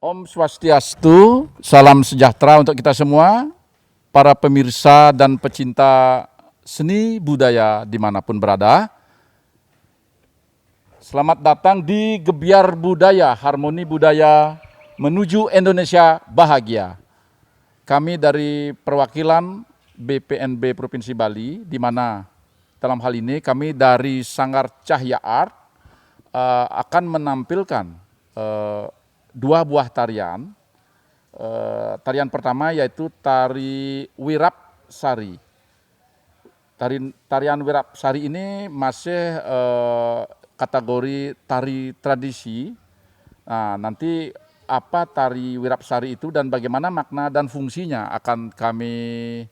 Om Swastiastu, salam sejahtera untuk kita semua, para pemirsa dan pecinta seni budaya dimanapun berada. Selamat datang di Gebiar Budaya, Harmoni Budaya menuju Indonesia Bahagia. Kami dari perwakilan BPNB Provinsi Bali, di mana dalam hal ini kami dari Sanggar Cahya Art akan menampilkan dua buah tarian. Tarian pertama yaitu tari Wirap Sari. Tarian Wirap Sari ini masih kategori tari tradisi. Nah, nanti apa tari Wirap Sari itu dan bagaimana makna dan fungsinya akan kami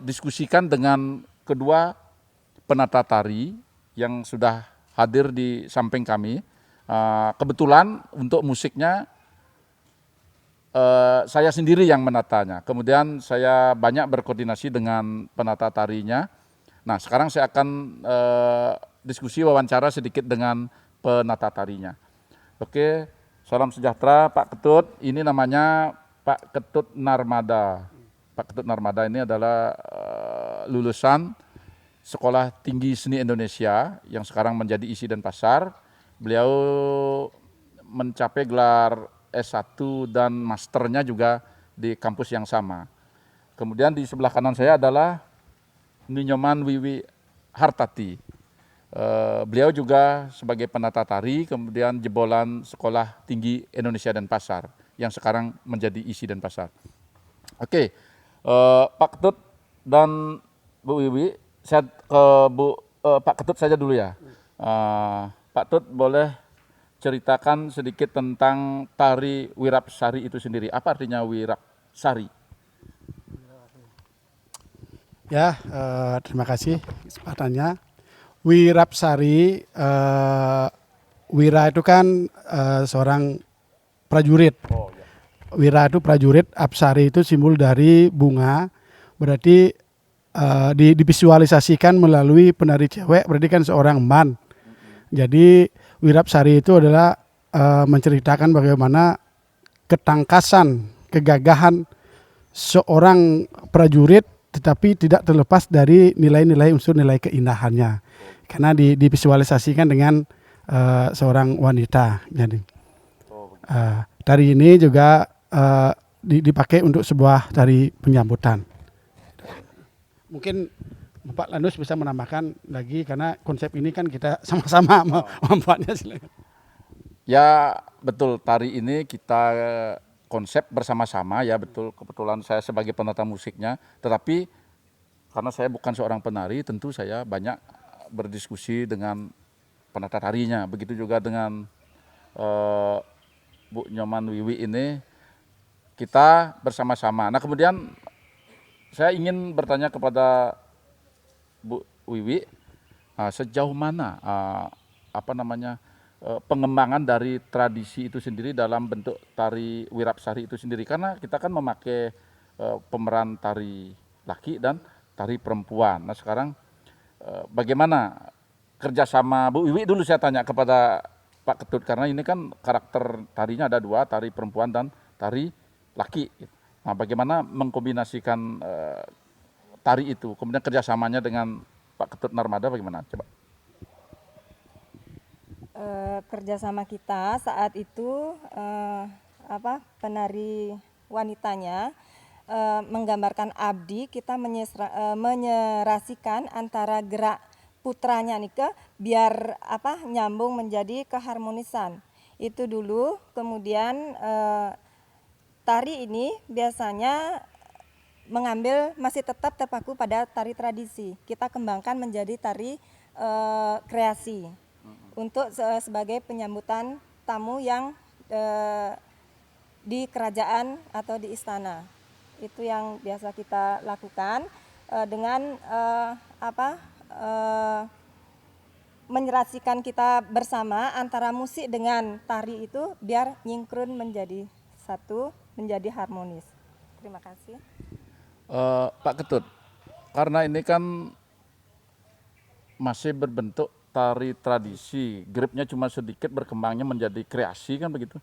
diskusikan dengan kedua penata tari yang sudah hadir di samping kami. Kebetulan untuk musiknya saya sendiri yang menatanya. Kemudian saya banyak berkoordinasi dengan penata tarinya. Nah, sekarang saya akan diskusi wawancara sedikit dengan penata tarinya. Oke, salam sejahtera Pak Ketut. Ini namanya Pak Ketut Narmada. Pak Ketut Narmada ini adalah lulusan Sekolah Tinggi Seni Indonesia yang sekarang menjadi Isi Denpasar. Beliau mencapai gelar S1 dan masternya juga di kampus yang sama. Kemudian di sebelah kanan saya adalah Ninyoman Wiwi Hartati. Beliau juga sebagai penata tari, kemudian jebolan Sekolah Tinggi Indonesia Denpasar yang sekarang menjadi Isi Denpasar. Oke, Pak Ketut dan Bu Wiwi, saya ke Pak Ketut saja dulu ya. Pak Tut boleh ceritakan sedikit tentang tari Wirap Sari itu sendiri. Apa artinya Wirap Sari? Ya, terima kasih kesempatannya. Wirap Sari, Wira itu kan seorang prajurit. Wira itu prajurit, Apsari itu simbol dari bunga. Berarti divisualisasikan melalui penari cewek, berarti kan seorang man. Jadi Wirap Sari itu adalah menceritakan bagaimana ketangkasan, kegagahan seorang prajurit, tetapi tidak terlepas dari nilai-nilai unsur nilai keindahannya. Karena divisualisasikan dengan seorang wanita. Jadi tari ini juga dipakai untuk sebuah tari penyambutan. Mungkin Bapak Landus bisa menambahkan lagi karena konsep ini kan kita sama-sama membuatnya. Ya betul, tari ini kita konsep bersama-sama ya betul. Kebetulan saya sebagai penata musiknya, tetapi karena saya bukan seorang penari, tentu saya banyak berdiskusi dengan penata tarinya. Begitu juga dengan Bu Nyoman Wiwi ini, kita bersama-sama. Nah kemudian saya ingin bertanya kepada Bu Wiwi, sejauh mana pengembangan dari tradisi itu sendiri dalam bentuk tari Wirap Sari itu sendiri, karena kita kan memakai pemeran tari laki dan tari perempuan. Nah sekarang bagaimana kerjasama Bu Wiwi dulu saya tanya kepada Pak Ketut, karena ini kan karakter tarinya ada dua, tari perempuan dan tari laki. Nah bagaimana mengkombinasikan tari itu, kemudian kerjasamanya dengan Pak Ketut Narmada bagaimana? Coba. Kerjasama kita saat itu penari wanitanya menggambarkan abdi, kita menyerasikan antara gerak putranya nih biar nyambung menjadi keharmonisan. Itu dulu, kemudian tari ini biasanya mengambil masih tetap terpaku pada tari tradisi. Kita kembangkan menjadi tari kreasi untuk sebagai penyambutan tamu yang di kerajaan atau di istana. Itu yang biasa kita lakukan dengan menyerasikan kita bersama antara musik dengan tari itu biar nyingkron menjadi satu, menjadi harmonis. Terima kasih. Pak Ketut, karena ini kan masih berbentuk tari tradisi, gripnya cuma sedikit, berkembangnya menjadi kreasi kan begitu.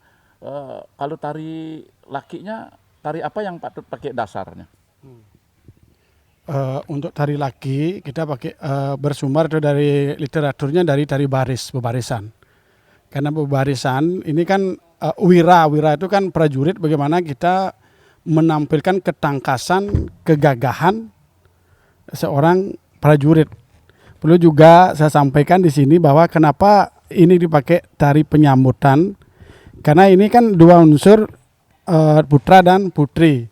Kalau tari lakinya, tari apa yang patut pakai dasarnya? Untuk tari laki kita pakai bersumber itu dari literaturnya dari tari baris, bebarisan. Karena bebarisan ini kan wira itu kan prajurit, bagaimana kita menampilkan ketangkasan, kegagahan seorang prajurit. Perlu juga saya sampaikan di sini bahwa kenapa ini dipakai tari penyambutan, karena ini kan dua unsur putra dan putri.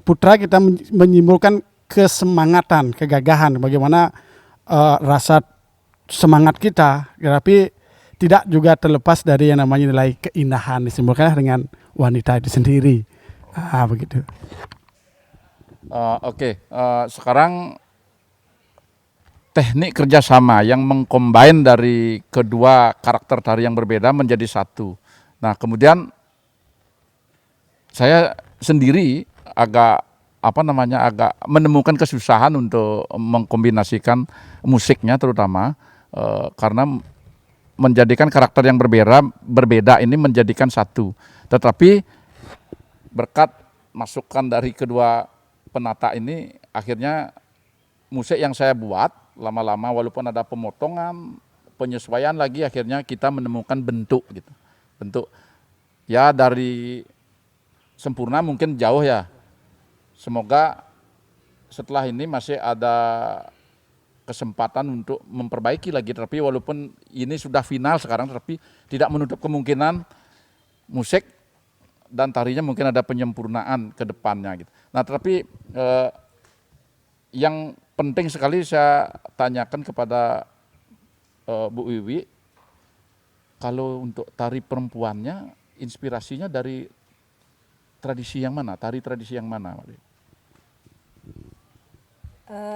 Putra kita menyimpulkan kesemangatan, kegagahan, bagaimana rasa semangat kita, tapi tidak juga terlepas dari yang namanya nilai keindahan, disimpulkan dengan wanita itu sendiri. Begitu. Sekarang teknik kerjasama yang mengcombine dari kedua karakter tari yang berbeda menjadi satu. Nah, kemudian saya sendiri agak menemukan kesusahan untuk mengkombinasikan musiknya, terutama karena menjadikan karakter yang berbeda ini menjadikan satu. Tetapi berkat masukan dari kedua penata ini, akhirnya musik yang saya buat lama-lama walaupun ada pemotongan, penyesuaian lagi, akhirnya kita menemukan bentuk gitu. Bentuk ya dari sempurna mungkin jauh ya. Semoga setelah ini masih ada kesempatan untuk memperbaiki lagi, tapi walaupun ini sudah final sekarang, tapi tidak menutup kemungkinan musik dan tarinya mungkin ada penyempurnaan ke depannya gitu. Nah, tapi yang penting sekali saya tanyakan kepada Bu Wiwi, kalau untuk tari perempuannya inspirasinya dari tradisi yang mana? Tari tradisi yang mana?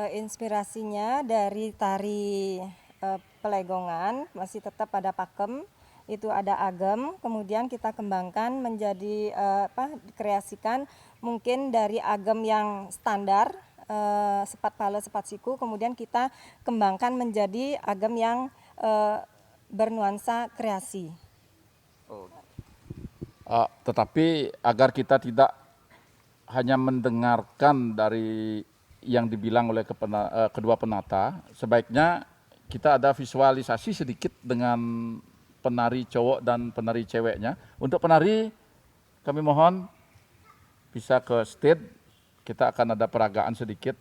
Inspirasinya dari tari Pelegongan, masih tetap pada pakem, itu ada agam, kemudian kita kembangkan menjadi kreasikan mungkin dari agam yang standar, sepat pala, sepat siku, kemudian kita kembangkan menjadi agam yang bernuansa kreasi. Tetapi agar kita tidak hanya mendengarkan dari yang dibilang oleh kedua penata, sebaiknya kita ada visualisasi sedikit dengan penari cowok dan penari ceweknya. Untuk penari, kami mohon bisa ke stage, kita akan ada peragaan sedikit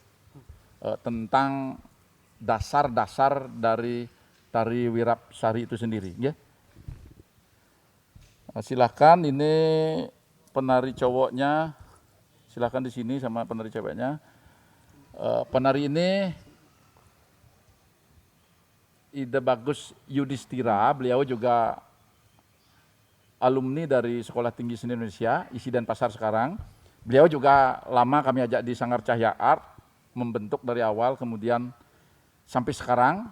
tentang dasar-dasar dari tari Wirapsari itu sendiri. Ya. Silahkan, ini penari cowoknya, silahkan di sini sama penari ceweknya. Penari ini Ide Bagus Yudhistira, beliau juga alumni dari Sekolah Tinggi Seni Indonesia, Isi Denpasar sekarang. Beliau juga lama kami ajak di Sanggar Cahya Art, membentuk dari awal, kemudian sampai sekarang,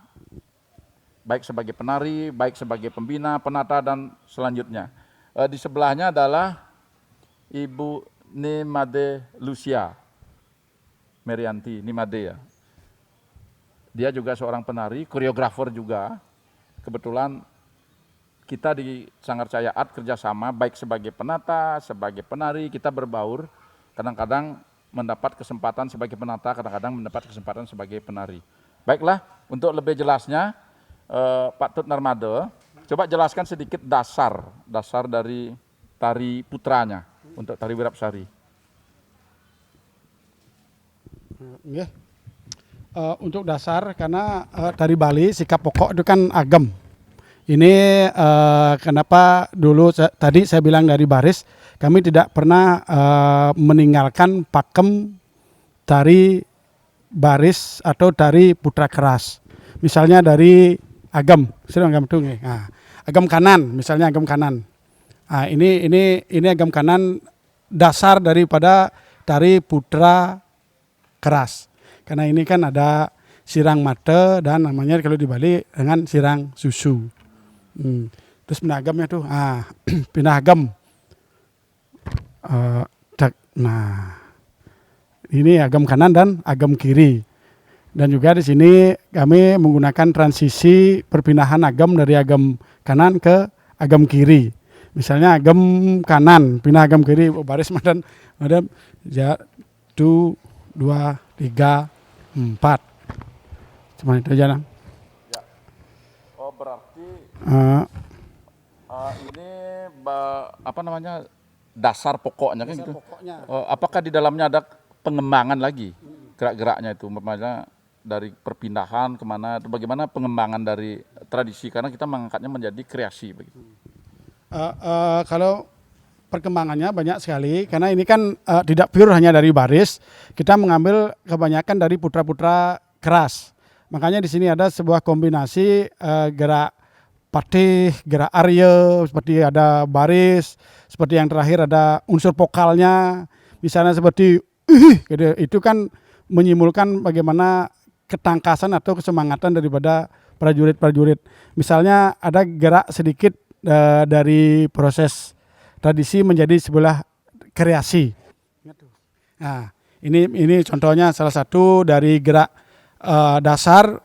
baik sebagai penari, baik sebagai pembina, penata, dan selanjutnya. Di sebelahnya adalah Ibu Nimade Lucia Merianti, Nimade ya. Dia juga seorang penari, koreografer juga. Kebetulan kita di Sanggar Cahya Art kerjasama, baik sebagai penata, sebagai penari, kita berbaur. Kadang-kadang mendapat kesempatan sebagai penata, kadang-kadang mendapat kesempatan sebagai penari. Baiklah, untuk lebih jelasnya, Pak Tut Narmada, coba jelaskan sedikit dasar dari tari putranya untuk tari Wirapsari. Untuk dasar, karena tari Bali sikap pokok itu kan agam. Ini kenapa dulu tadi saya bilang dari baris, kami tidak pernah meninggalkan pakem tari baris atau tari putra keras. Misalnya dari agam, agam itu, agam kanan, misalnya agam kanan. Ini agam kanan dasar daripada tari putra keras. Karena ini kan ada sirang mata dan namanya kalau di Bali dengan sirang susu. Terus pindah agamnya tuh, pindah agam. Nah, ini agam kanan dan agam kiri. Dan juga di sini kami menggunakan transisi perpindahan agam dari agam kanan ke agam kiri. Misalnya agam kanan, pindah agam kiri, baris madan, madan, 2, 3, 4. Cuma itu aja, Nang. Ya. Oh berarti Eh, ini apa namanya dasar pokoknya kan gitu. pokoknya. Apakah di dalamnya ada pengembangan lagi gerak-geraknya itu, umpamanya dari perpindahan kemana, itu bagaimana pengembangan dari tradisi karena kita mengangkatnya menjadi kreasi begitu. Kalau perkembangannya banyak sekali karena ini kan tidak pure hanya dari baris, kita mengambil kebanyakan dari putra-putra keras. Makanya di sini ada sebuah kombinasi gerak patih, gerak arya, seperti ada baris, seperti yang terakhir ada unsur vokalnya, misalnya seperti gitu. Itu kan menyimpulkan bagaimana ketangkasan atau kesemangatan daripada prajurit-prajurit. Misalnya ada gerak sedikit dari proses tradisi menjadi sebuah kreasi. Nah, ini contohnya salah satu dari gerak dasar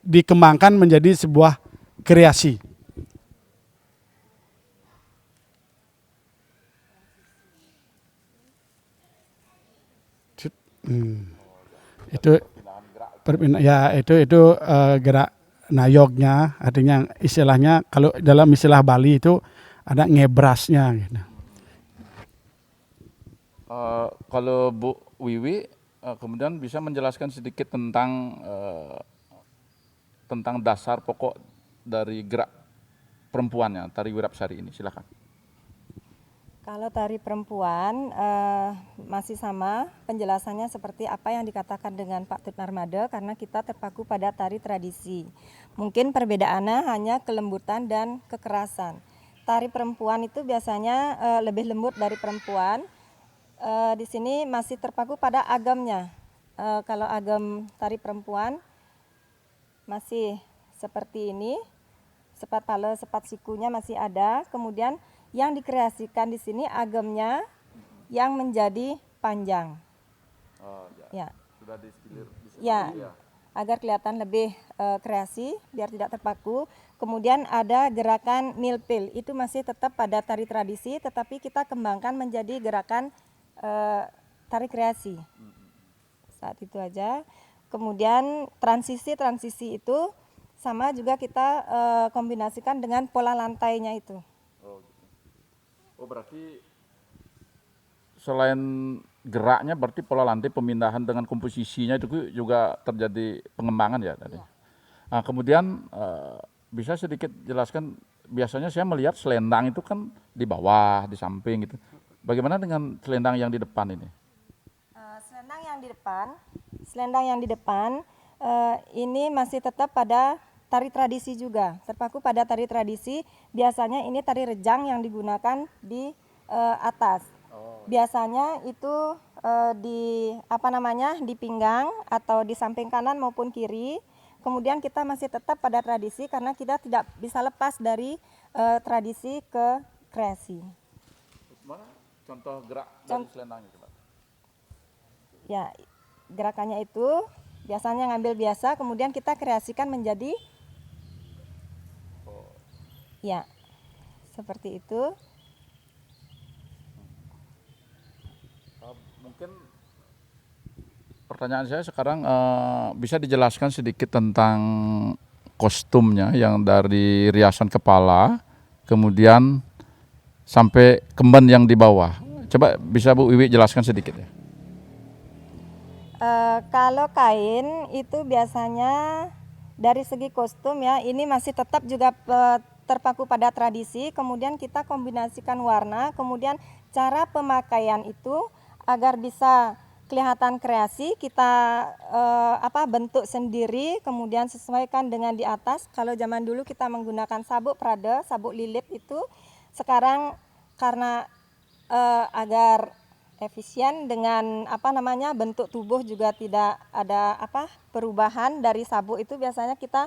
dikembangkan menjadi sebuah kreasi. Itu itu gerak nayognya, artinya istilahnya kalau dalam istilah Bali itu ada ngebrasnya gitu. Kalau Bu Wiwi kemudian bisa menjelaskan sedikit tentang dasar pokok dari gerak perempuannya tari Wirapsari ini, silakan. Kalau tari perempuan masih sama penjelasannya seperti apa yang dikatakan dengan Pak Tut Narmada karena kita terpaku pada tari tradisi. Mungkin perbedaannya hanya kelembutan dan kekerasan. Tari perempuan itu biasanya lebih lembut dari perempuan. Di sini masih terpaku pada agamnya. Kalau agam tari perempuan masih seperti ini, sepat pala, sepat sikunya masih ada. Kemudian yang dikreasikan di sini agamnya yang menjadi panjang. Ya. Sudah distilir. Ya, agar kelihatan lebih kreasi, biar tidak terpaku. Kemudian ada gerakan milpil, itu masih tetap pada tari tradisi, tetapi kita kembangkan menjadi gerakan tari kreasi. Saat itu aja. Kemudian transisi itu sama juga kita kombinasikan dengan pola lantainya itu. Oh berarti selain geraknya berarti pola lantai pemindahan dengan komposisinya itu juga terjadi pengembangan ya tadi. Nah, kemudian bisa sedikit jelaskan, biasanya saya melihat selendang itu kan di bawah, di samping gitu. Bagaimana dengan selendang yang di depan ini? Selendang yang di depan ini masih tetap pada tari tradisi juga, terpaku pada tari tradisi. Biasanya ini tari rejang yang digunakan di atas. Biasanya itu di pinggang atau di samping kanan maupun kiri. Kemudian kita masih tetap pada tradisi karena kita tidak bisa lepas dari tradisi ke kreasi. Mana contoh gerak dari selendangnya coba? Ya, gerakannya itu biasanya ngambil biasa, kemudian kita kreasikan menjadi ya, seperti itu. Mungkin pertanyaan saya sekarang bisa dijelaskan sedikit tentang kostumnya yang dari riasan kepala, kemudian sampai kemban yang di bawah. Coba bisa Bu Wiwi jelaskan sedikit ya. Kalau kain itu biasanya dari segi kostum ya, ini masih tetap juga terpaku pada tradisi, kemudian kita kombinasikan warna, kemudian cara pemakaian itu agar bisa kelihatan kreasi, kita bentuk sendiri, kemudian sesuaikan dengan di atas. Kalau zaman dulu kita menggunakan sabuk prada, sabuk lilit itu, sekarang karena agar efisien dengan bentuk tubuh juga tidak ada perubahan dari sabuk itu, biasanya kita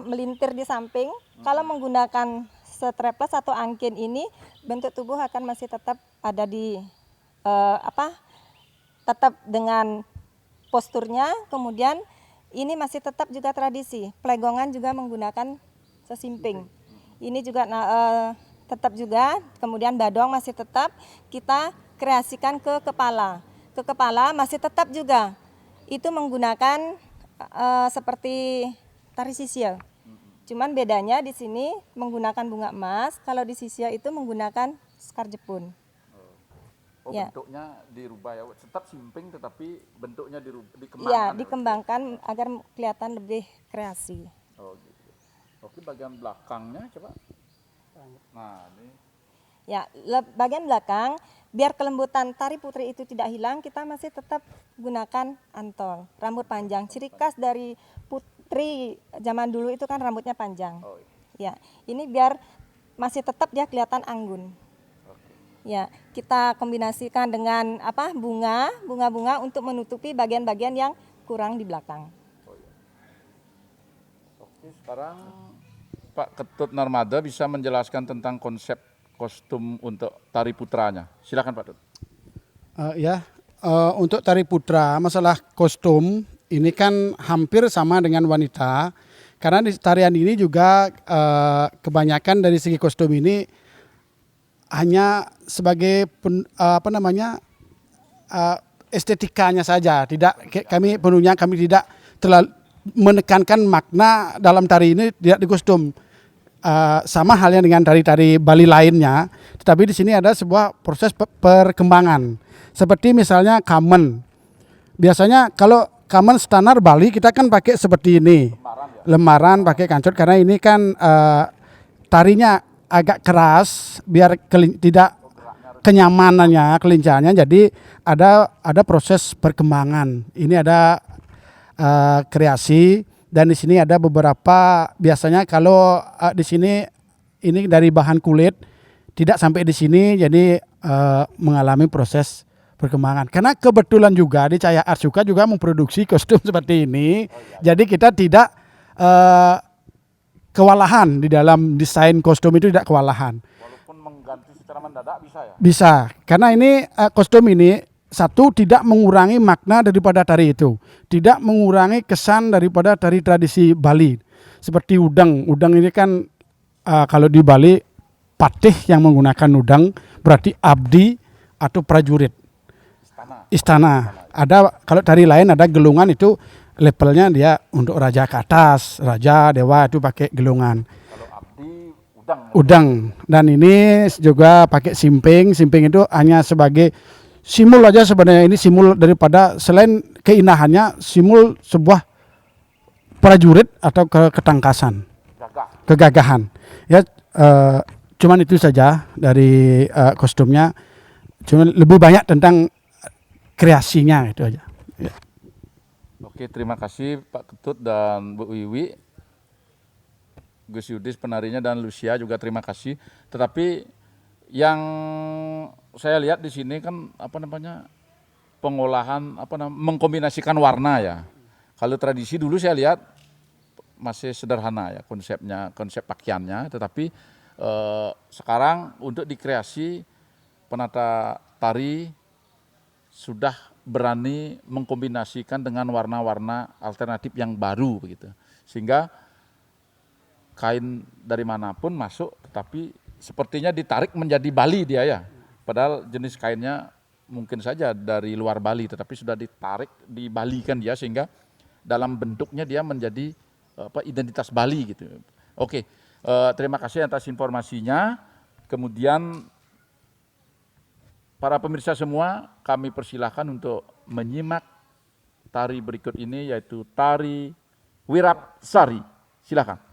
melintir di samping. Kalau menggunakan strapless atau angkin ini, bentuk tubuh akan masih tetap ada di tetap dengan posturnya. Kemudian ini masih tetap juga tradisi. Plegongan juga menggunakan sesimping. Ini juga tetap juga, kemudian badong masih tetap, kita kreasikan ke kepala. Ke kepala masih tetap juga, itu menggunakan seperti tari sisia. Cuman bedanya di sini menggunakan bunga emas, kalau di sisia itu menggunakan sekar Jepun. Oh, Ya. bentuknya dirubah ya, tetap simping tetapi bentuknya dikembangkan. Iya, ya? dikembangkan agar kelihatan lebih kreasi. Oh gitu. Oke, bagian belakangnya coba. Nah ini. Ya, bagian belakang biar kelembutan tari putri itu tidak hilang, kita masih tetap gunakan antol, rambut panjang. Ciri khas dari putri zaman dulu itu kan rambutnya panjang. Oh, iya. Ya, ini biar masih tetap dia kelihatan anggun. Oke. Ya, kita kombinasikan dengan bunga untuk menutupi bagian-bagian yang kurang di belakang. Oh, iya. Oke, sekarang Pak Ketut Narmada bisa menjelaskan tentang konsep kostum untuk tari putranya. Silakan Pak Ketut. Untuk tari putra, masalah kostum ini kan hampir sama dengan wanita, karena di tarian ini juga kebanyakan dari segi kostum ini hanya sebagai estetikanya saja. Kami tidak terlalu menekankan makna dalam tari ini, tidak di kostum. Sama halnya dengan tari-tari Bali lainnya, tetapi di sini ada sebuah proses perkembangan. Seperti misalnya kamen. Biasanya kalau kamen standar Bali kita kan pakai seperti ini, lembaran pakai kancut, karena ini kan tarinya agak keras biar tidak kenyamanannya, kelincahannya. Jadi ada proses perkembangan. Ini ada kreasi. Dan di sini ada beberapa, biasanya kalau di sini ini dari bahan kulit, tidak sampai di sini, jadi mengalami proses perkembangan. Karena kebetulan juga di Cahaya Art juga memproduksi kostum seperti ini, jadi kita tidak kewalahan di dalam desain kostum itu, tidak kewalahan. Walaupun mengganti secara mendadak bisa ya? Bisa, karena ini kostum ini satu tidak mengurangi makna daripada tari itu, tidak mengurangi kesan daripada tari tradisi Bali. Seperti udang, udang ini kan kalau di Bali patih yang menggunakan udang berarti abdi atau prajurit, istana. Ada kalau tari lain ada gelungan, itu levelnya dia untuk raja ke atas, raja dewa itu pakai gelungan. Kalau abdi Udang, dan ini juga pakai simping. Simping itu hanya sebagai simul aja sebenarnya, ini simul daripada, selain keinahannya, simul sebuah prajurit atau ketangkasan, kegagahan. Ya, cuman itu saja dari kostumnya. Cuman lebih banyak tentang kreasinya itu aja. Ya. Oke, terima kasih Pak Ketut dan Bu Wiwi. Gus Yudis penarinya dan Lucia juga terima kasih. Tetapi yang saya lihat di sini kan pengolahan mengkombinasikan warna ya. Kalau tradisi dulu saya lihat masih sederhana ya konsepnya, konsep pakaiannya, tetapi sekarang untuk dikreasi penata tari sudah berani mengkombinasikan dengan warna-warna alternatif yang baru begitu. Sehingga kain dari manapun masuk, tetapi sepertinya ditarik menjadi Bali dia ya. Padahal jenis kainnya mungkin saja dari luar Bali, tetapi sudah ditarik, dibalikan dia sehingga dalam bentuknya dia menjadi identitas Bali gitu. Oke, terima kasih atas informasinya. Kemudian para pemirsa semua, kami persilahkan untuk menyimak tari berikut ini, yaitu tari Wirapsari. Silakan.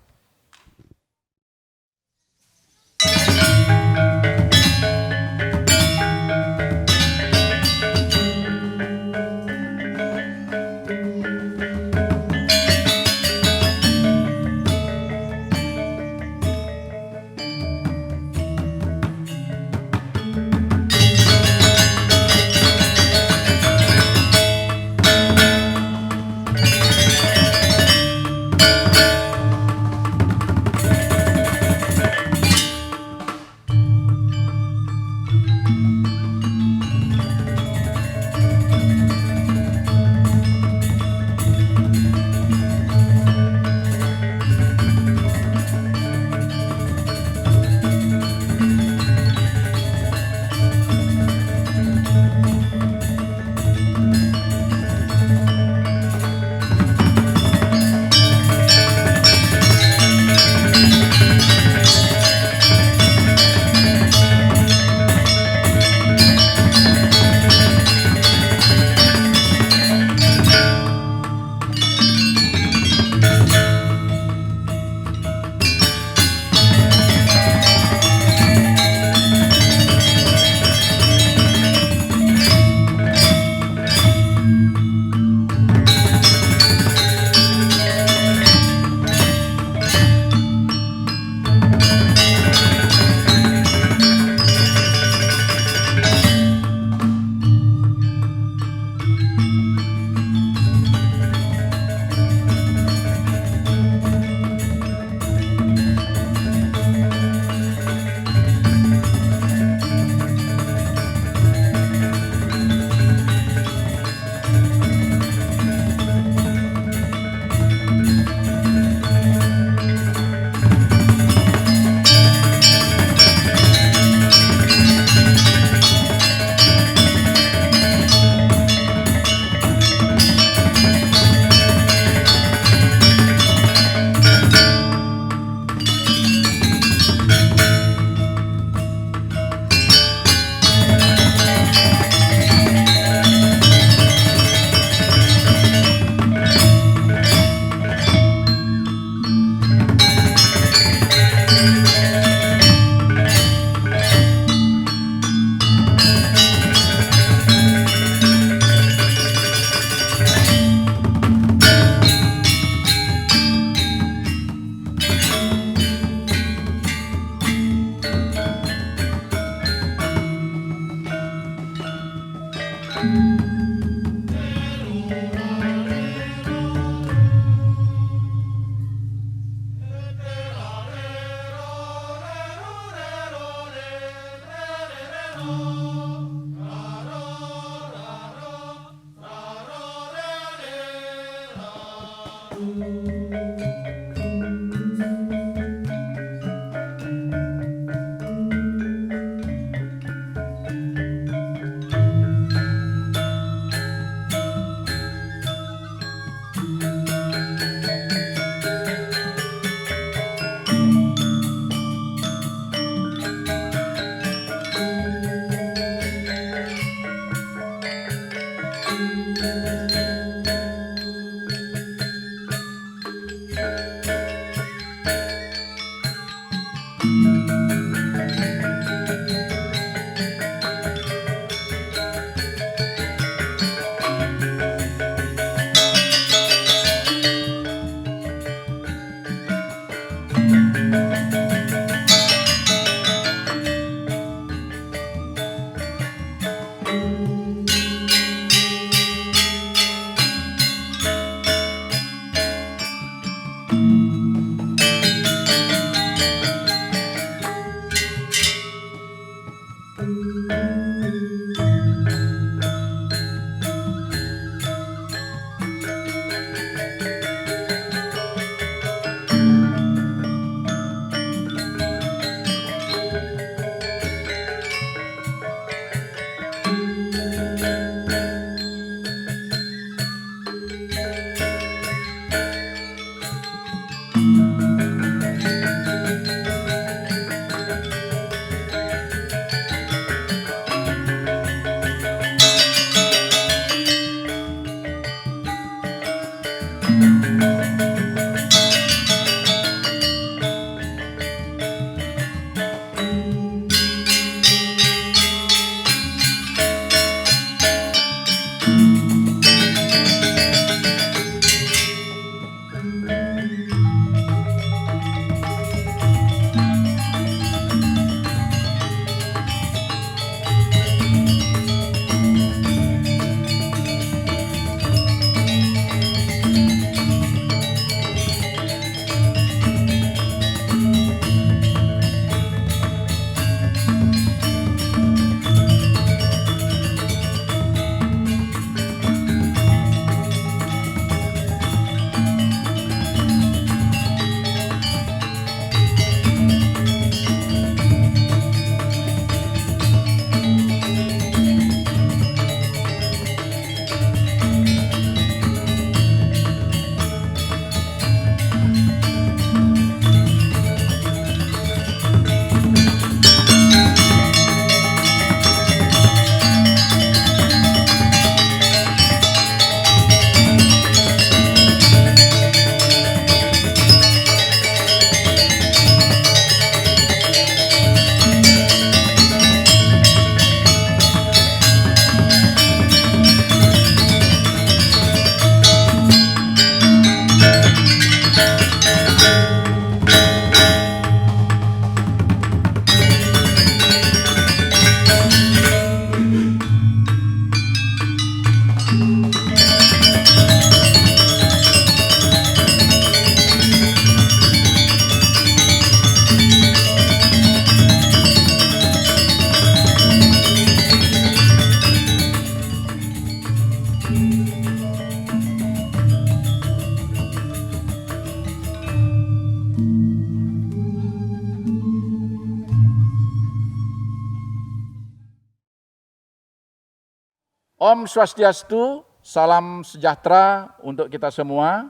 Om Swastiastu, salam sejahtera untuk kita semua.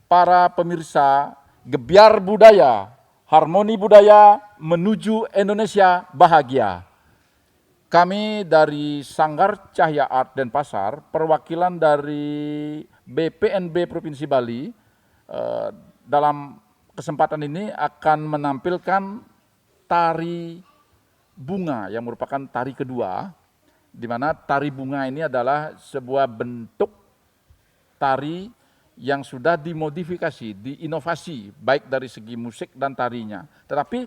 Para pemirsa Gebyar Budaya, Harmoni Budaya menuju Indonesia Bahagia. Kami dari Sanggar Cahya Art Denpasar, perwakilan dari BPNB Provinsi Bali, dalam kesempatan ini akan menampilkan tari bunga yang merupakan tari kedua, di mana tari bunga ini adalah sebuah bentuk tari yang sudah dimodifikasi, diinovasi, baik dari segi musik dan tarinya. Tetapi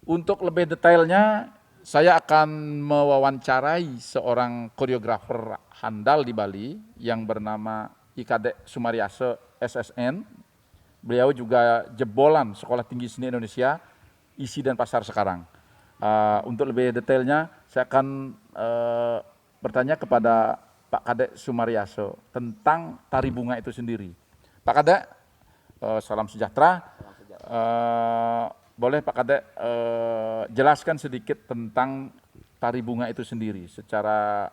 untuk lebih detailnya, saya akan mewawancarai seorang koreografer handal di Bali yang bernama Ikade Sumaryase SSN. Beliau juga jebolan Sekolah Tinggi Seni Indonesia, ISI Denpasar sekarang. Untuk lebih detailnya, saya akan bertanya kepada Pak Kadek Sumaryase tentang tari bunga itu sendiri. Pak Kadek, Salam sejahtera. Boleh Pak Kadek jelaskan sedikit tentang tari bunga itu sendiri secara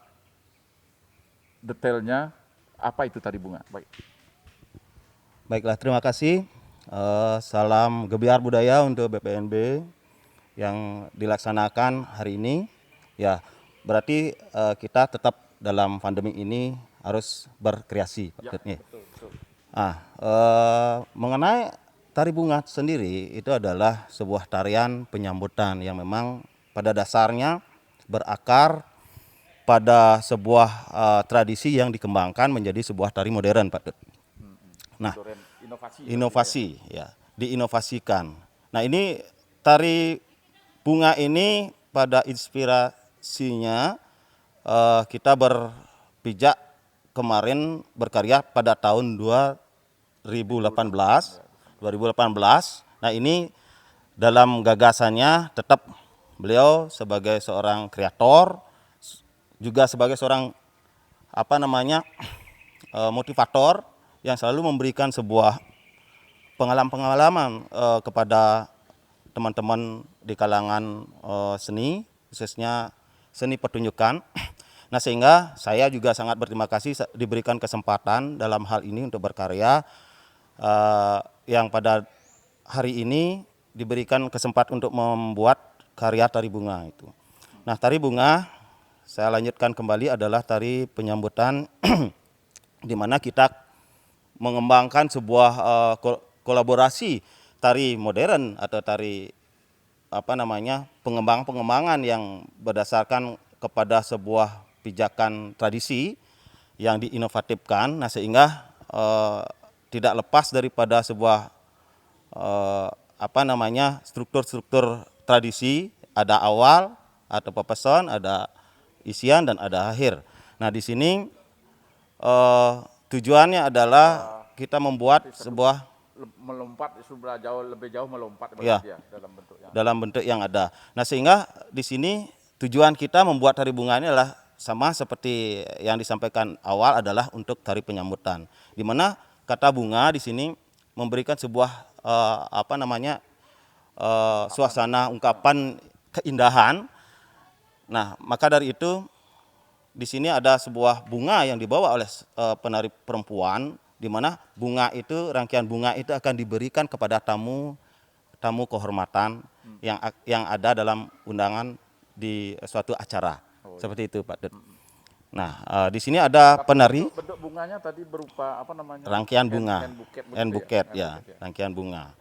detailnya, apa itu tari bunga? Baik. Baiklah, terima kasih. Salam Gebiar Budaya untuk BPNB yang dilaksanakan hari ini. Ya, berarti kita tetap dalam pandemi ini harus berkreasi. Ya, betul. Mengenai tari bunga sendiri itu adalah sebuah tarian penyambutan yang memang pada dasarnya berakar pada sebuah tradisi yang dikembangkan menjadi sebuah tari modern, Pak Dut. Nah, inovasi ya, diinovasikan. Nah, ini tari bunga ini pada inspirasinya kita berpijak kemarin berkarya pada tahun 2018. Nah, ini dalam gagasannya tetap beliau sebagai seorang kreator, juga sebagai seorang motivator yang selalu memberikan sebuah pengalaman-pengalaman kepada teman-teman di kalangan seni, khususnya seni pertunjukan. Nah, sehingga saya juga sangat berterima kasih diberikan kesempatan dalam hal ini untuk berkarya, yang pada hari ini diberikan kesempatan untuk membuat karya tari bunga itu. Nah, tari bunga saya lanjutkan kembali adalah tari penyambutan di mana kita mengembangkan sebuah kolaborasi tari modern atau tari pengembangan yang berdasarkan kepada sebuah pijakan tradisi yang diinovatifkan. Nah, sehingga tidak lepas daripada sebuah struktur-struktur tradisi, ada awal, ada pepeson, ada isian dan ada akhir. Nah, di sini tujuannya adalah kita membuat sebuah melompat sudah lebih jauh melompat ya, dalam bentuk yang ada. Nah, sehingga di sini tujuan kita membuat tari bunga ini adalah sama seperti yang disampaikan awal, adalah untuk tari penyambutan, di mana kata bunga di sini memberikan sebuah suasana ungkapan keindahan. Nah, maka dari itu di sini ada sebuah bunga yang dibawa oleh penari perempuan, di mana bunga itu, rangkaian bunga itu akan diberikan kepada tamu kehormatan yang ada dalam undangan di suatu acara. Seperti itu, Pak Dut. Nah, di sini ada penari. Bentuk bunganya tadi berupa rangkaian bunga, buket ya, rangkaian bunga.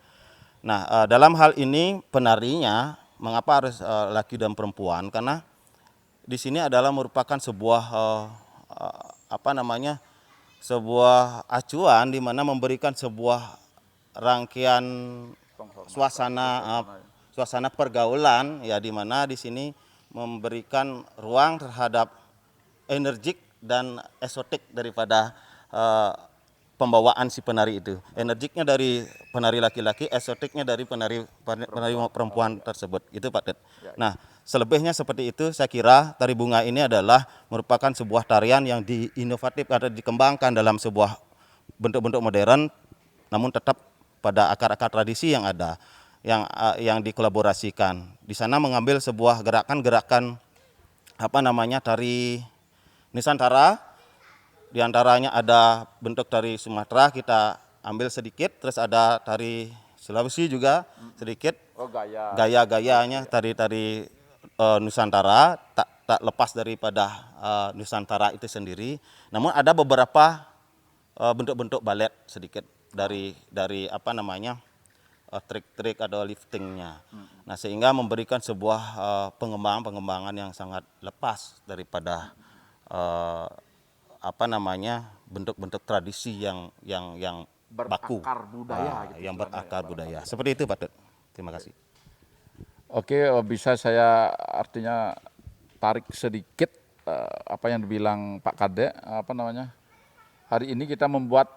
Nah, dalam hal ini penarinya mengapa harus laki dan perempuan? Karena di sini adalah merupakan sebuah sebuah acuan di mana memberikan sebuah rangkaian suasana pergaulan ya, di mana di sini memberikan ruang terhadap energik dan esotik daripada pembawaan si penari itu. Energiknya dari penari laki-laki, esotiknya dari penari perempuan tersebut. Itu, Pak Dut. Nah, selebihnya seperti itu. Saya kira tari bunga ini adalah merupakan sebuah tarian yang diinovatif atau dikembangkan dalam sebuah bentuk-bentuk modern, namun tetap pada akar-akar tradisi yang ada, yang dikolaborasikan. Di sana mengambil sebuah gerakan-gerakan tari Nusantara. Di antaranya ada bentuk tari Sumatera, kita ambil sedikit, terus ada tari Sulawesi juga sedikit. Gaya-gayanya tari-tari Nusantara, tak lepas daripada Nusantara itu sendiri. Namun ada beberapa bentuk-bentuk balet sedikit dari trik-trik atau liftingnya. Nah, sehingga memberikan sebuah pengembangan yang sangat lepas daripada bentuk-bentuk tradisi yang baku, berakar budaya, yang berakar budaya. Seperti itu, Pak Dut. Terima kasih. Oke, bisa saya artinya tarik sedikit apa yang dibilang Pak Kadek, hari ini kita membuat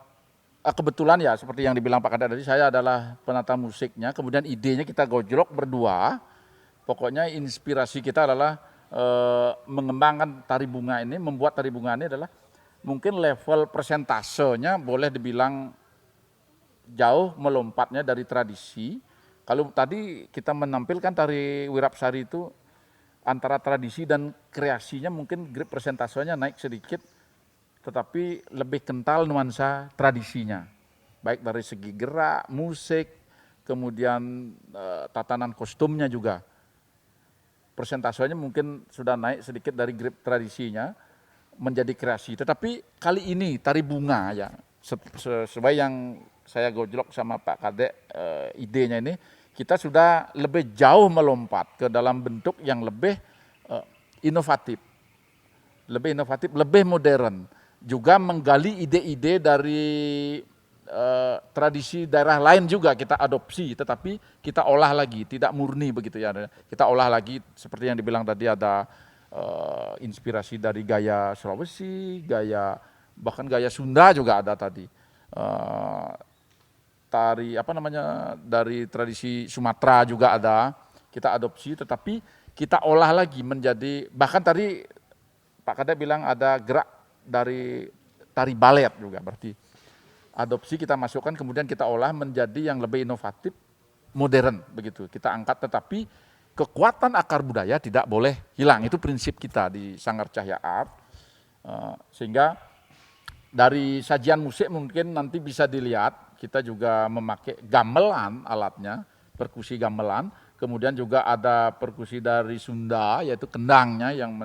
kebetulan ya seperti yang dibilang Pak Kadek tadi, saya adalah penata musiknya, kemudian idenya kita gojlok berdua. Pokoknya inspirasi kita adalah mengembangkan tari bunga ini, membuat tari bunga ini adalah mungkin level persentasenya boleh dibilang jauh melompatnya dari tradisi. Kalau tadi kita menampilkan tari Wirapsari itu antara tradisi dan kreasinya mungkin grip presentasinya naik sedikit, tetapi lebih kental nuansa tradisinya. Baik dari segi gerak, musik, kemudian tatanan kostumnya juga. Persentasenya mungkin sudah naik sedikit dari grip tradisinya menjadi kreasi. Tetapi kali ini tari bunga ya, sesuai yang saya gojlok sama Pak Kadek idenya ini, kita sudah lebih jauh melompat ke dalam bentuk yang lebih inovatif, lebih modern, juga menggali ide-ide dari tradisi daerah lain juga kita adopsi, tetapi kita olah lagi, tidak murni begitu ya. Kita olah lagi seperti yang dibilang tadi, ada inspirasi dari gaya Sulawesi, bahkan gaya Sunda juga ada tadi. Tari dari tradisi Sumatera juga ada, kita adopsi, tetapi kita olah lagi menjadi, bahkan tadi Pak Kadek bilang ada gerak dari tari balet juga, berarti adopsi kita masukkan, kemudian kita olah menjadi yang lebih inovatif, modern begitu. Kita angkat, tetapi kekuatan akar budaya tidak boleh hilang. Itu prinsip kita di Sanggar Cahya Art. Sehingga dari sajian musik mungkin nanti bisa dilihat, kita juga memakai gamelan alatnya, perkusi gamelan. Kemudian juga ada perkusi dari Sunda, yaitu kendangnya yang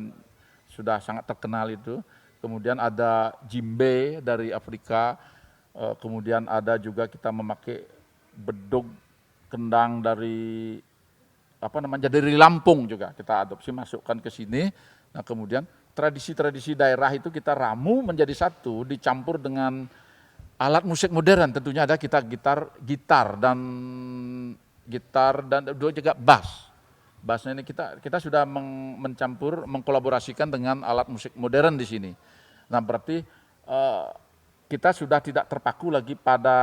sudah sangat terkenal itu. Kemudian ada jimbe dari Afrika. Kemudian ada juga kita memakai bedug kendang dari dari Lampung juga kita adopsi, masukkan ke sini. Nah, kemudian tradisi-tradisi daerah itu kita ramu menjadi satu, dicampur dengan alat musik modern. Tentunya ada kita gitar dan juga bass. Bassnya ini kita sudah mencampur, mengkolaborasikan dengan alat musik modern di sini. Nah, berarti kita sudah tidak terpaku lagi pada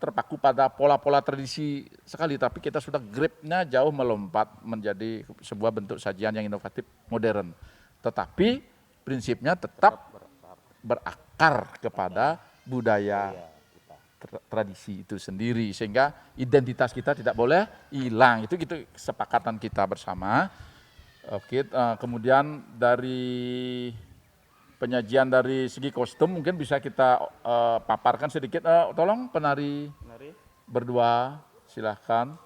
terpaku pada pola-pola tradisi sekali, tapi kita sudah gripnya jauh melompat menjadi sebuah bentuk sajian yang inovatif modern. Tetapi prinsipnya tetap berakar kepada budaya tradisi itu sendiri, sehingga identitas kita tidak boleh hilang. Itu kesepakatan kita bersama. Oke, kemudian dari penyajian dari segi kostum mungkin bisa kita paparkan sedikit. Tolong penari berdua, silahkan.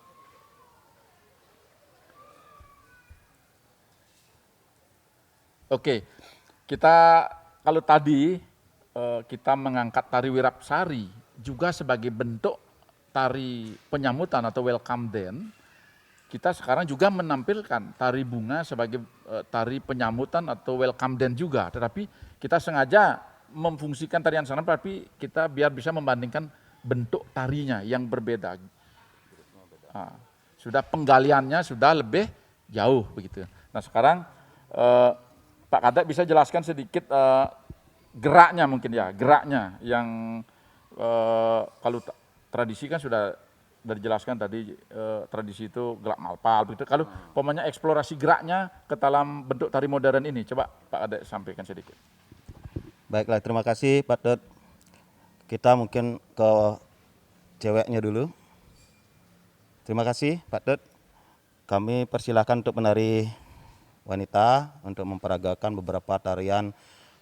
Oke, kalau tadi kita mengangkat tari Wirapsari juga sebagai bentuk tari penyambutan atau welcome dance, kita sekarang juga menampilkan tari bunga sebagai tari penyambutan atau welcome dance juga. Tetapi kita sengaja memfungsikan tarian sana, tapi kita biar bisa membandingkan bentuk tarinya yang berbeda. Sudah penggaliannya sudah lebih jauh begitu. Nah, sekarang Pak Kadek bisa jelaskan sedikit geraknya mungkin ya, geraknya yang kalau tradisi kan sudah dijelaskan tadi, tradisi itu gerak malpal begitu. Kalau pokoknya eksplorasi geraknya ke dalam bentuk tari modern ini, coba Pak Kadek sampaikan sedikit. Baiklah, terima kasih Pak Dut. Kita mungkin ke ceweknya dulu. Terima kasih Pak Dut. Kami persilahkan untuk penari wanita untuk memperagakan beberapa tarian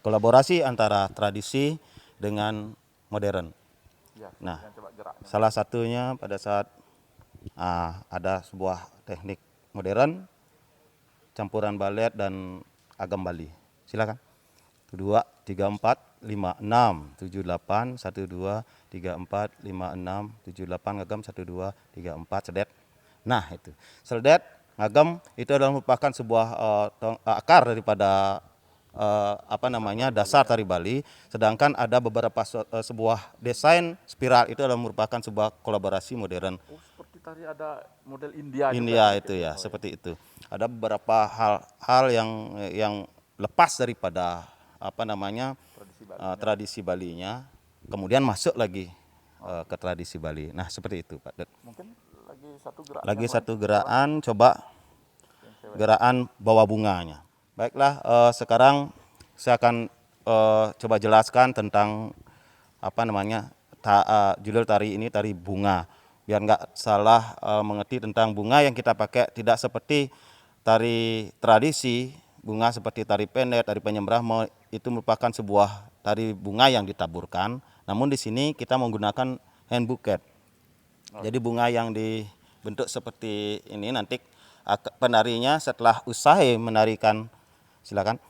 kolaborasi antara tradisi dengan modern. Nah, salah satunya pada saat ada sebuah teknik modern, campuran balet dan agam Bali. Silakan. 2, 3, 4, 5, 6, 7, 8, 1, 2, 3, 4, 5, 6, 7, 8, ngagam 1, 2, 3, 4, sedet. Nah, itu. Sedet, ngagam itu adalah merupakan sebuah akar daripada dasar tari Bali, sedangkan ada beberapa sebuah desain spiral itu adalah merupakan sebuah kolaborasi modern. Seperti tadi ada model India. India itu ya, seperti itu. Ada beberapa hal yang lepas daripada tradisi Balinya, kemudian masuk lagi ke tradisi Bali. Nah, seperti itu, Pak Dut. Mungkin lagi lagi satu gerakan, coba gerakan bawa bunganya. Baiklah, sekarang saya akan coba jelaskan tentang judul tari ini tari bunga. Biar nggak salah mengerti tentang bunga yang kita pakai, tidak seperti tari tradisi bunga seperti tari pendek, tari penyembrahma, itu merupakan sebuah tari bunga yang ditaburkan. Namun di sini kita menggunakan hand bouquet. Jadi bunga yang dibentuk seperti ini nanti penarinya setelah usai menarikan, silakan,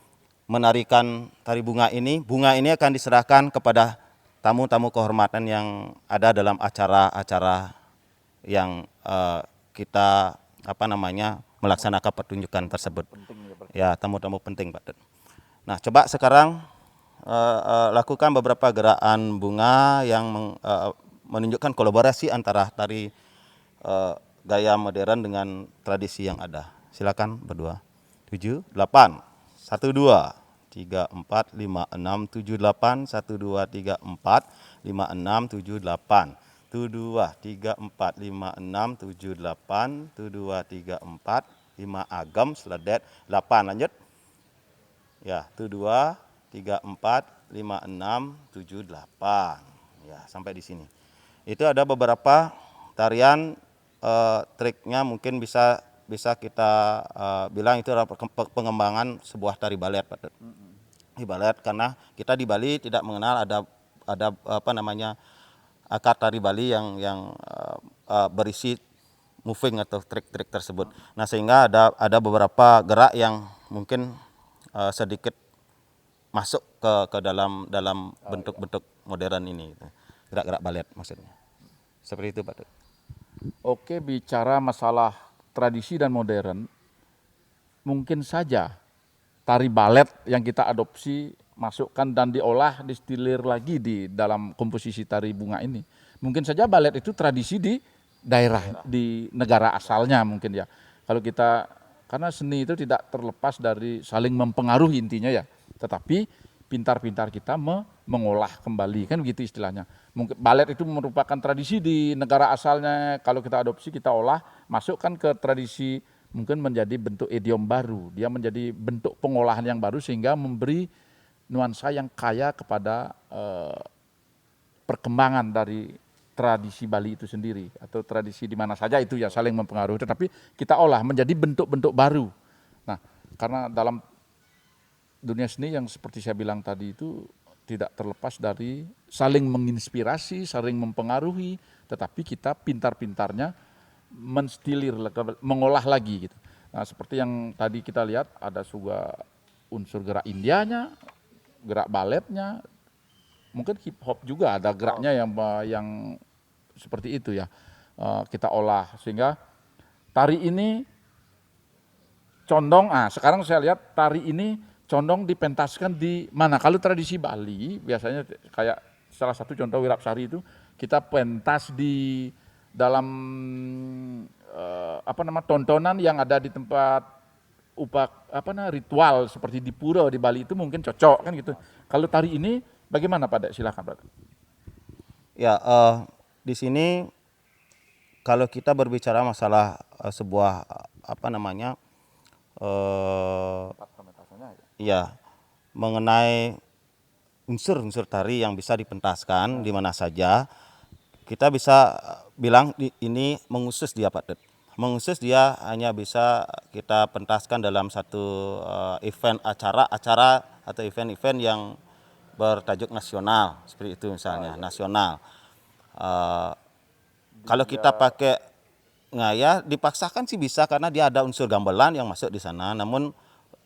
menarikan tari bunga ini akan diserahkan kepada tamu-tamu kehormatan yang ada dalam acara-acara yang kita melaksanakan pertunjukan tersebut. Ya, tamu-tamu penting, Pak. Nah, coba sekarang lakukan beberapa gerakan bunga yang menunjukkan kolaborasi antara tari gaya modern dengan tradisi yang ada. Silakan berdua. 7, 8, 1, 2, 3, 4, 5, 6, 7, 8, 1, 2, 3, 4, 5, 6, 7, 8. 1, 2, 3, 4, 5, 6, 7, 8. 1, 2, 3, 4, 5 agam, seledet, 8. Lanjut. Ya, 1, 2, 3, 4, 5, 6, 7, 8. Ya, sampai di sini. Itu ada beberapa tarian, triknya mungkin bisa kita bilang itu adalah pengembangan sebuah tari balet, Pak. Di balet, karena kita di Bali tidak mengenal ada akar tari Bali yang berisi moving atau trik-trik tersebut. Nah, sehingga ada beberapa gerak yang mungkin sedikit masuk ke dalam bentuk-bentuk modern ini, gerak-gerak balet maksudnya. Seperti itu, Pak. Oke, bicara masalah tradisi dan modern, mungkin saja tari balet yang kita adopsi, masukkan dan diolah, distilir lagi di dalam komposisi tari bunga ini. Mungkin saja balet itu tradisi di daerah, di negara asalnya mungkin ya. Kalau kita, karena seni itu tidak terlepas dari saling mempengaruhi intinya ya. Tetapi pintar-pintar kita mengolah kembali, kan begitu istilahnya. Mungkin balet itu merupakan tradisi di negara asalnya, kalau kita adopsi, kita olah, masukkan ke tradisi, mungkin menjadi bentuk idiom baru, dia menjadi bentuk pengolahan yang baru sehingga memberi nuansa yang kaya kepada perkembangan dari tradisi Bali itu sendiri, atau tradisi di mana saja itu ya saling mempengaruhi, tetapi kita olah menjadi bentuk-bentuk baru. Nah, karena dalam dunia seni yang seperti saya bilang tadi itu tidak terlepas dari saling menginspirasi, saling mempengaruhi, tetapi kita pintar-pintarnya menstilir, mengolah lagi gitu. Nah, seperti yang tadi kita lihat ada juga unsur gerak Indianya, gerak baletnya, mungkin hip hop juga ada geraknya yang seperti itu ya. Kita olah sehingga tari ini condong. Sekarang saya lihat tari ini condong dipentaskan di mana? Kalau tradisi Bali biasanya kayak salah satu contoh Wirapsari itu kita pentas di dalam tontonan yang ada di tempat ritual seperti di pura di Bali itu mungkin cocok kan gitu. Kalau tari ini bagaimana, Pak? Silakan, Pak. Ya, di sini kalau kita berbicara masalah sebuah ya, mengenai unsur-unsur tari yang bisa dipentaskan di mana saja, kita bisa bilang ini mengusus dia, Pak. Mengusus dia hanya bisa kita pentaskan dalam satu event acara atau event-event yang bertajuk nasional, seperti itu misalnya, nasional. Kalau kita pakai ngaya dipaksakan sih bisa karena dia ada unsur gamelan yang masuk di sana, namun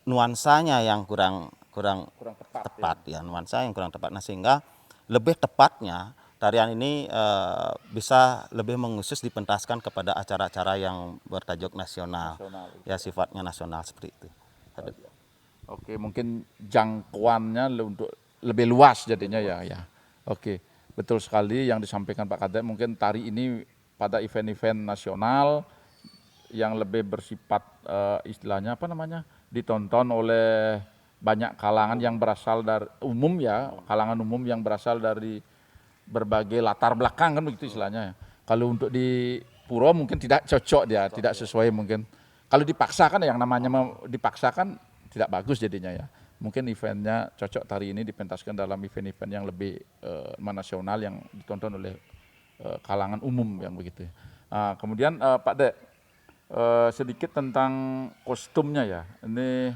nuansanya yang kurang tepat ya, nuansa yang kurang tepat. Nah, sehingga lebih tepatnya tarian ini bisa lebih mengusus dipentaskan kepada acara-acara yang bertajuk nasional ya, sifatnya nasional seperti itu. Oke, mungkin jangkauannya untuk lebih luas jadinya ya. Oke, betul sekali yang disampaikan Pak Kadep. Mungkin tari ini pada event-event nasional yang lebih bersifat istilahnya ditonton oleh banyak kalangan yang berasal dari kalangan umum yang berasal dari berbagai latar belakang, kan begitu istilahnya. Kalau untuk di pura mungkin tidak cocok dia, tidak sesuai mungkin. Kalau dipaksakan yang namanya dipaksakan tidak bagus jadinya ya. mungkin eventnya cocok tari ini dipentaskan dalam event-event yang lebih nasional yang ditonton oleh kalangan umum yang begitu. Nah, kemudian Pak Dek, sedikit tentang kostumnya ya. Ini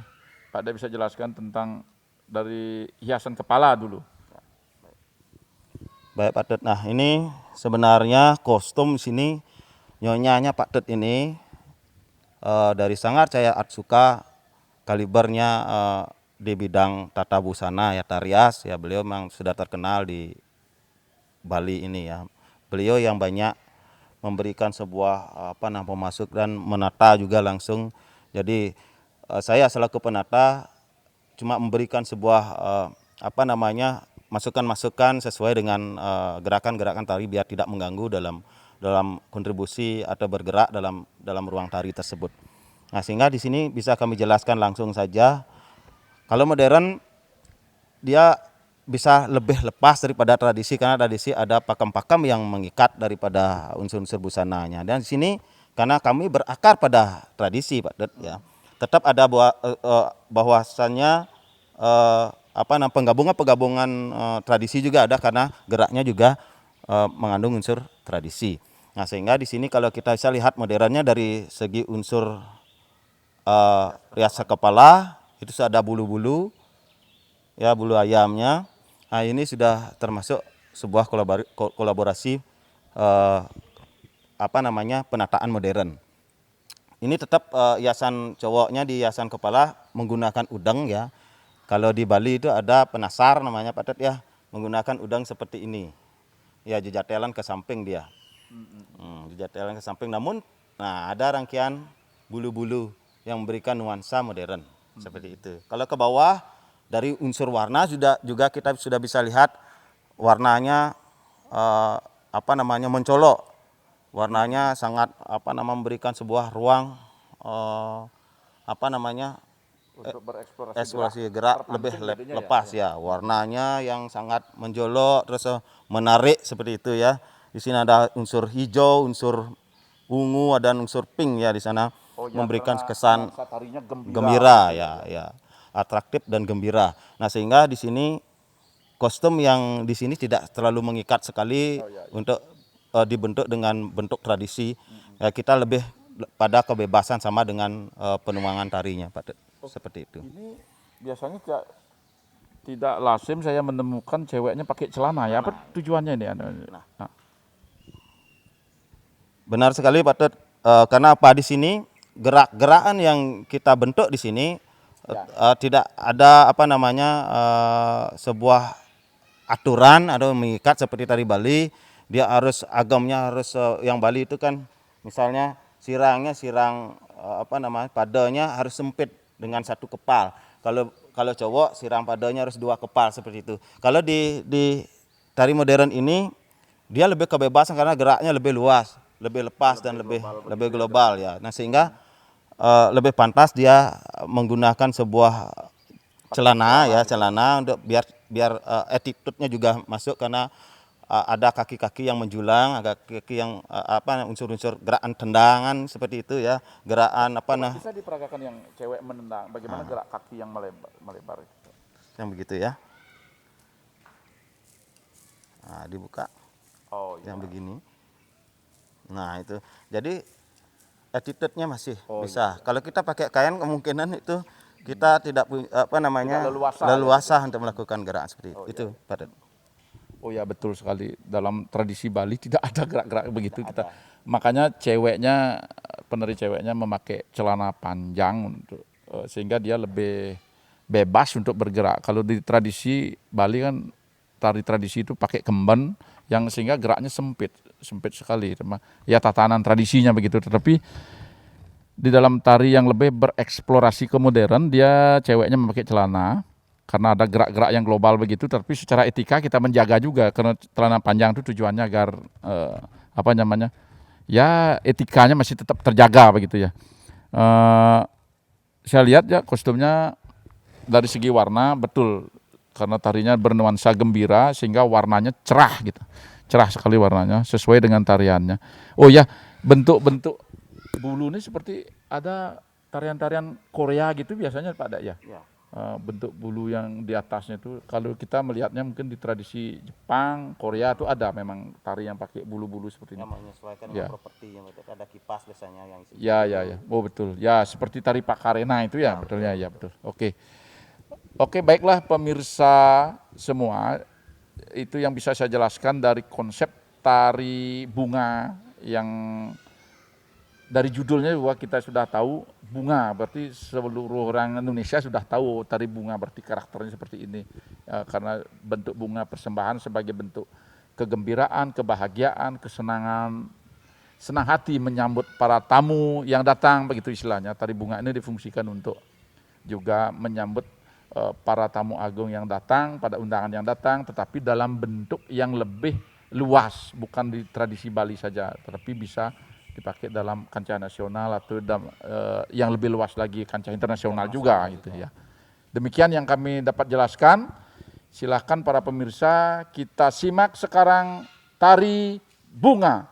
Pak Dek bisa jelaskan tentang dari hiasan kepala dulu. Baik Pak Tet. Nah ini sebenarnya kostum di sini nyonyanya Pak Tet ini dari Sanggar Cahaya Atsuka, kalibernya di bidang tata busana ya tarias ya, beliau memang sudah terkenal di Bali ini ya. Beliau yang banyak memberikan sebuah pemasuk dan menata juga langsung. Jadi saya selaku penata cuma memberikan sebuah masukan-masukan sesuai dengan gerakan-gerakan tari biar tidak mengganggu dalam kontribusi atau bergerak dalam ruang tari tersebut. Nah, sehingga di sini bisa kami jelaskan langsung saja. Kalau modern dia bisa lebih lepas daripada tradisi, karena tradisi ada pakem-pakem yang mengikat daripada unsur-unsur busananya. Dan di sini karena kami berakar pada tradisi Pak Det ya. Tetap ada bahwasannya penggabungan tradisi juga ada, karena geraknya juga mengandung unsur tradisi. Nah, sehingga di sini kalau kita bisa lihat modernnya dari segi unsur riasan kepala itu sudah ada bulu-bulu ya, bulu ayamnya. Nah, ini sudah termasuk sebuah kolaborasi penataan modern. Ini tetap hiasan cowoknya di hiasan kepala menggunakan udang ya. Kalau di Bali itu ada penasar namanya Pak Tet ya, menggunakan udang seperti ini. Ya, jejatelan ke samping dia. Jejatelan ke samping, namun ada rangkaian bulu-bulu yang memberikan nuansa modern seperti itu. Kalau ke bawah dari unsur warna juga kita sudah bisa lihat warnanya mencolok. Warnanya sangat memberikan sebuah ruang Untuk eksplorasi gerak lebih lepas ya. Warnanya yang sangat menjolok terus menarik seperti itu ya. Di sini ada unsur hijau, unsur ungu, dan unsur pink ya di sana, memberikan kesan gembira ya, atraktif dan gembira. Nah, sehingga di sini kostum yang di sini tidak terlalu mengikat sekali untuk dibentuk dengan bentuk tradisi. Ya, kita lebih pada kebebasan sama dengan penuangan tarinya Pak. Seperti itu. Ini biasanya tidak lazim saya menemukan ceweknya pakai celana ya. Apa tujuannya ini? Benar sekali Pak Tet. Karena apa, di sini gerak-gerakan yang kita bentuk di sini tidak ada sebuah aturan atau mengikat seperti tari Bali. Dia harus agamnya harus yang Bali itu kan misalnya sirangnya padanya harus sempit dengan satu kepal. Kalau cowok sirang padanya harus 2 kepal seperti itu. Kalau di tari modern ini dia lebih kebebasan karena geraknya lebih luas, lebih lepas dan lebih global ya. Nah, sehingga lebih pantas dia menggunakan sebuah celana untuk biar attitude-nya juga masuk, karena ada kaki-kaki yang menjulang, ada kaki yang unsur-unsur gerakan tendangan seperti itu ya, gerakan bisa diperagakan yang cewek menendang, bagaimana gerak kaki yang melebar itu? Yang begitu ya. Nah, dibuka. Yang begini. Nah, itu. Jadi attitude-nya masih bisa. Kalau kita pakai kain kemungkinan itu kita tidak leluasa untuk melakukan gerakan seperti itu. Pak Tet. Oh ya, betul sekali. Dalam tradisi Bali tidak ada gerak-gerak begitu. Makanya penari ceweknya memakai celana panjang sehingga dia lebih bebas untuk bergerak. Kalau di tradisi Bali kan tari tradisi itu pakai kemben yang sehingga geraknya sempit sekali. Ya, tatanan tradisinya begitu. Tetapi di dalam tari yang lebih bereksplorasi ke modern, dia ceweknya memakai celana. Karena ada gerak-gerak yang global begitu, tapi secara etika kita menjaga juga, karena celana panjang itu tujuannya agar etikanya masih tetap terjaga begitu ya. Saya lihat ya kostumnya dari segi warna betul, karena tarinya bernuansa gembira sehingga warnanya cerah gitu, cerah sekali warnanya sesuai dengan tariannya. Oh ya, bentuk-bentuk bulu ini seperti ada tarian-tarian Korea gitu biasanya Pak Dak ya. bentuk bulu yang di atasnya itu. Kalau kita melihatnya mungkin di tradisi Jepang, Korea itu ada memang tari yang pakai bulu-bulu seperti ini. Yang menyesuaikan Ya. dengan properti yang betul. Ada kipas biasanya yang isi. Ya, ya, ya. Oh betul. Ya seperti tari Pakarena itu ya, betulnya ya betul. Oke. Oke, baiklah pemirsa semua, itu yang bisa saya jelaskan dari konsep tari bunga yang dari judulnya juga kita sudah tahu bunga, berarti seluruh orang Indonesia sudah tahu tari bunga, berarti karakternya seperti ini. Karena bentuk bunga persembahan sebagai bentuk kegembiraan, kebahagiaan, kesenangan, senang hati menyambut para tamu yang datang, begitu istilahnya. Tari bunga ini difungsikan untuk juga menyambut para tamu agung yang datang, pada undangan yang datang, tetapi dalam bentuk yang lebih luas, bukan di tradisi Bali saja, tetapi bisa dipakai dalam kancah nasional atau yang lebih luas lagi kancah internasional juga gitu ya. Demikian yang kami dapat jelaskan. Silahkan para pemirsa, kita simak sekarang tari bunga.